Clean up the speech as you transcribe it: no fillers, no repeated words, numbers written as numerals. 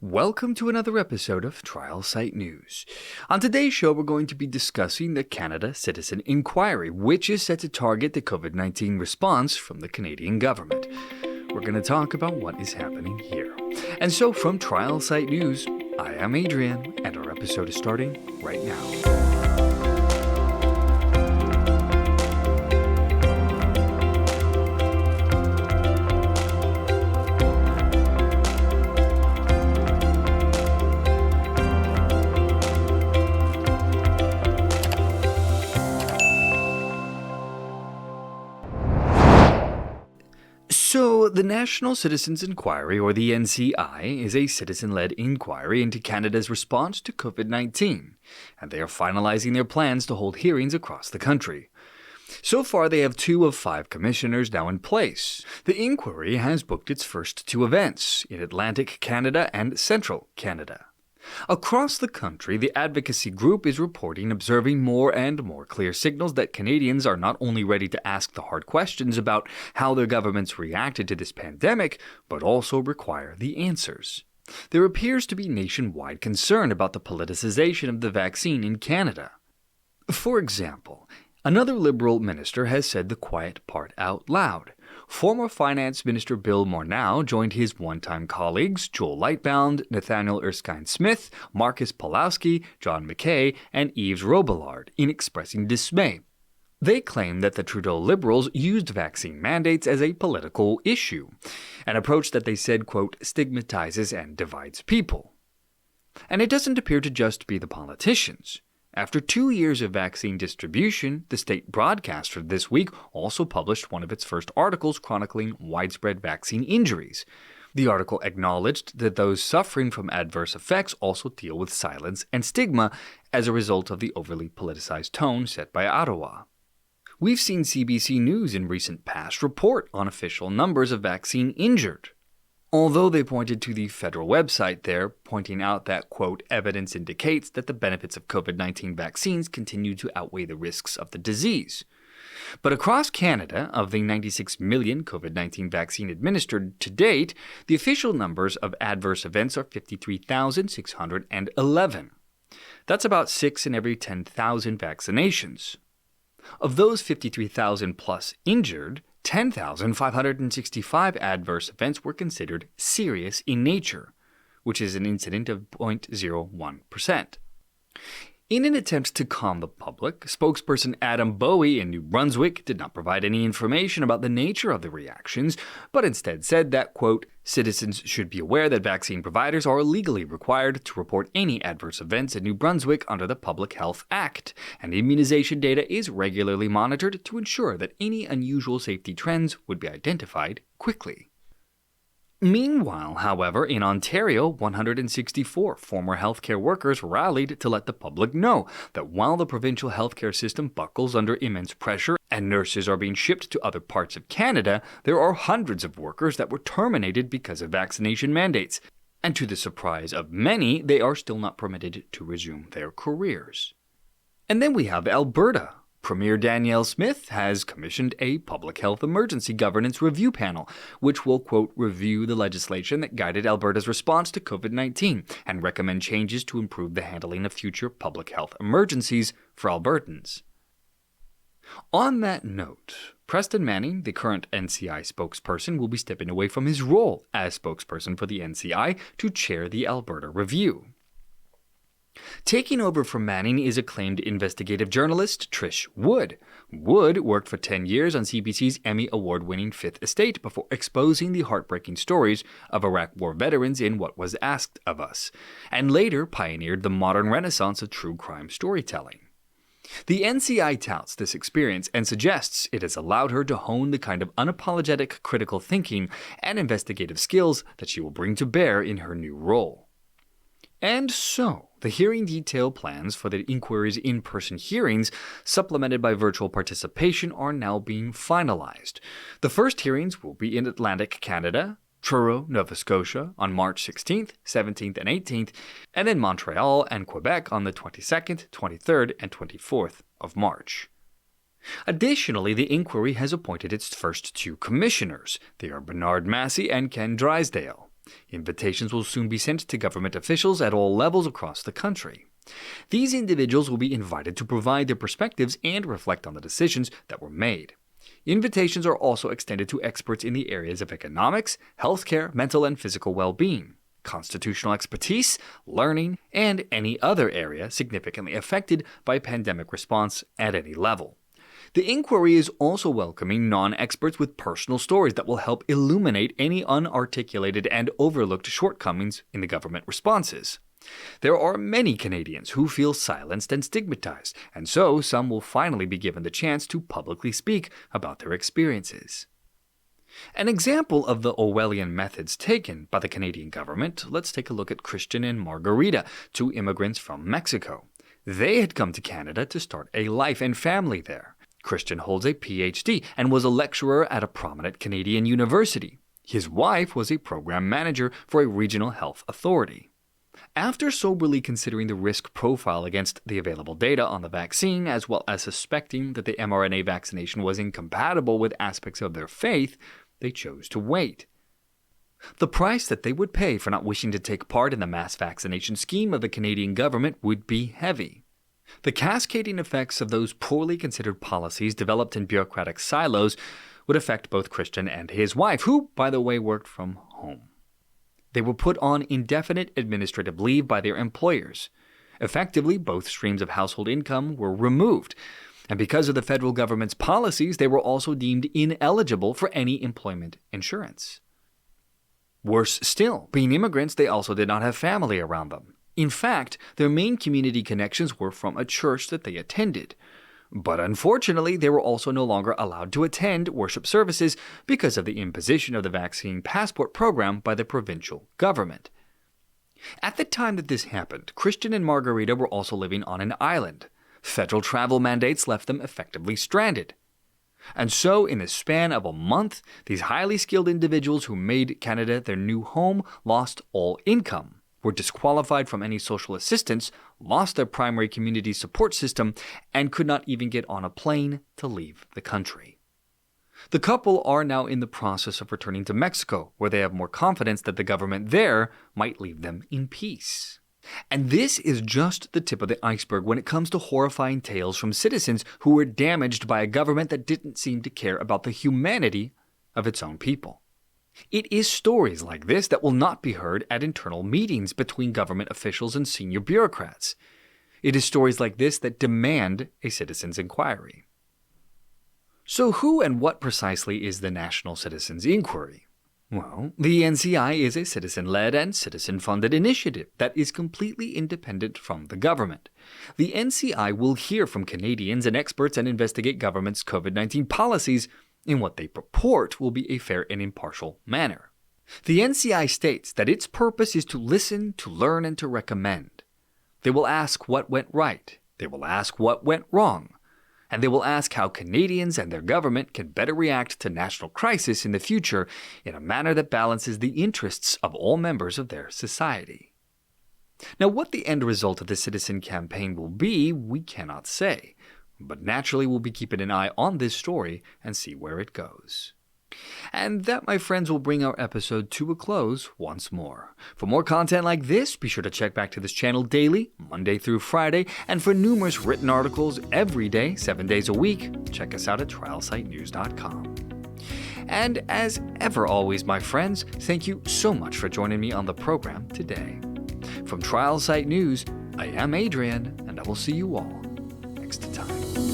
Welcome to another episode of Trial Site News. On today's show, we're going to be discussing the Canada Citizen Inquiry, which is set to target the COVID-19 response from the Canadian government. We're going to talk about what is happening here. And so from Trial Site News, I am Adrian, and our episode is starting right now. So, the National Citizens Inquiry, or the NCI, is a citizen-led inquiry into Canada's response to COVID-19, and they are finalizing their plans to hold hearings across the country. So far, they have 2 of 5 commissioners now in place. The inquiry has booked its first 2 events in Atlantic Canada and Central Canada. Across the country, the advocacy group is reporting observing more and more clear signals that Canadians are not only ready to ask the hard questions about how their governments reacted to this pandemic, but also require the answers. There appears to be nationwide concern about the politicization of the vaccine in Canada. For example, another Liberal minister has said the quiet part out loud. Former Finance Minister Bill Morneau joined his one-time colleagues Joel Lightbound, Nathaniel Erskine-Smith, Marcus Pawlowski, John McKay, and Yves Robillard in expressing dismay. They claim that the Trudeau Liberals used vaccine mandates as a political issue, an approach that they said, quote, stigmatizes and divides people. And it doesn't appear to just be the politicians. After 2 years of vaccine distribution, the state broadcaster this week also published one of its first articles chronicling widespread vaccine injuries. The article acknowledged that those suffering from adverse effects also deal with silence and stigma as a result of the overly politicized tone set by Ottawa. We've seen CBC News in recent past report on official numbers of vaccine injured. Although they pointed to the federal website there, pointing out that, quote, evidence indicates that the benefits of COVID-19 vaccines continue to outweigh the risks of the disease. But across Canada, of the 96 million COVID-19 vaccine administered to date, the official numbers of adverse events are 53,611. That's about 6 in every 10,000 vaccinations. Of those 53,000 plus injured, 10,565 adverse events were considered serious in nature, which is an incident of 0.01%. In an attempt to calm the public, spokesperson Adam Bowie in New Brunswick did not provide any information about the nature of the reactions, but instead said that, quote, citizens should be aware that vaccine providers are legally required to report any adverse events in New Brunswick under the Public Health Act, and immunization data is regularly monitored to ensure that any unusual safety trends would be identified quickly. Meanwhile, however, in Ontario, 164 former healthcare workers rallied to let the public know that while the provincial healthcare system buckles under immense pressure and nurses are being shipped to other parts of Canada, there are hundreds of workers that were terminated because of vaccination mandates. And to the surprise of many, they are still not permitted to resume their careers. And then we have Alberta. Premier Danielle Smith has commissioned a public health emergency governance review panel, which will, quote, review the legislation that guided Alberta's response to COVID-19 and recommend changes to improve the handling of future public health emergencies for Albertans. On that note, Preston Manning, the current NCI spokesperson, will be stepping away from his role as spokesperson for the NCI to chair the Alberta review. Taking over from Manning is acclaimed investigative journalist Trish Wood. Wood worked for 10 years on CBC's Emmy Award-winning Fifth Estate before exposing the heartbreaking stories of Iraq War veterans in What Was Asked of Us, and later pioneered the modern renaissance of true crime storytelling. The NCI touts this experience and suggests it has allowed her to hone the kind of unapologetic critical thinking and investigative skills that she will bring to bear in her new role. And so, the hearing detail plans for the inquiry's in-person hearings, supplemented by virtual participation, are now being finalized. The first hearings will be in Atlantic Canada, Truro, Nova Scotia on March 16th, 17th, and 18th, and in Montreal and Quebec on the 22nd, 23rd, and 24th of March. Additionally, the inquiry has appointed its first 2 commissioners. They are Bernard Massey and Ken Drysdale. Invitations will soon be sent to government officials at all levels across the country. These individuals will be invited to provide their perspectives and reflect on the decisions that were made. Invitations are also extended to experts in the areas of economics, healthcare, mental and physical well-being, constitutional expertise, learning, and any other area significantly affected by pandemic response at any level. The inquiry is also welcoming non-experts with personal stories that will help illuminate any unarticulated and overlooked shortcomings in the government responses. There are many Canadians who feel silenced and stigmatized, and so some will finally be given the chance to publicly speak about their experiences. An example of the Orwellian methods taken by the Canadian government, let's take a look at Christian and Margarita, two immigrants from Mexico. They had come to Canada to start a life and family there. Christian holds a PhD and was a lecturer at a prominent Canadian university. His wife was a program manager for a regional health authority. After soberly considering the risk profile against the available data on the vaccine, as well as suspecting that the mRNA vaccination was incompatible with aspects of their faith, they chose to wait. The price that they would pay for not wishing to take part in the mass vaccination scheme of the Canadian government would be heavy. The cascading effects of those poorly considered policies developed in bureaucratic silos would affect both Christian and his wife, who, by the way, worked from home. They were put on indefinite administrative leave by their employers. Effectively, both streams of household income were removed, and because of the federal government's policies, they were also deemed ineligible for any employment insurance. Worse still, being immigrants, they also did not have family around them. In fact, their main community connections were from a church that they attended. But unfortunately, they were also no longer allowed to attend worship services because of the imposition of the vaccine passport program by the provincial government. At the time that this happened, Christian and Margarita were also living on an island. Federal travel mandates left them effectively stranded. And so, in the span of a month, these highly skilled individuals who made Canada their new home lost all income, were disqualified from any social assistance, lost their primary community support system, and could not even get on a plane to leave the country. The couple are now in the process of returning to Mexico, where they have more confidence that the government there might leave them in peace. And this is just the tip of the iceberg when it comes to horrifying tales from citizens who were damaged by a government that didn't seem to care about the humanity of its own people. It is stories like this that will not be heard at internal meetings between government officials and senior bureaucrats. It is stories like this that demand a citizen's inquiry. So who and what precisely is the National Citizens Inquiry? Well, the NCI is a citizen-led and citizen-funded initiative that is completely independent from the government. The NCI will hear from Canadians and experts and investigate government's COVID-19 policies in what they purport will be a fair and impartial manner. The NCI states that its purpose is to listen, to learn, and to recommend. They will ask what went right, they will ask what went wrong, and they will ask how Canadians and their government can better react to national crisis in the future in a manner that balances the interests of all members of their society. Now, what the end result of the citizen campaign will be, we cannot say. But naturally, we'll be keeping an eye on this story and see where it goes. And that, my friends, will bring our episode to a close once more. For more content like this, be sure to check back to this channel daily, Monday through Friday, and for numerous written articles every day, 7 days a week, check us out at trialsitenews.com. And as ever always, my friends, thank you so much for joining me on the program today. From Trial Site News, I am Adrian, and I will see you all next time.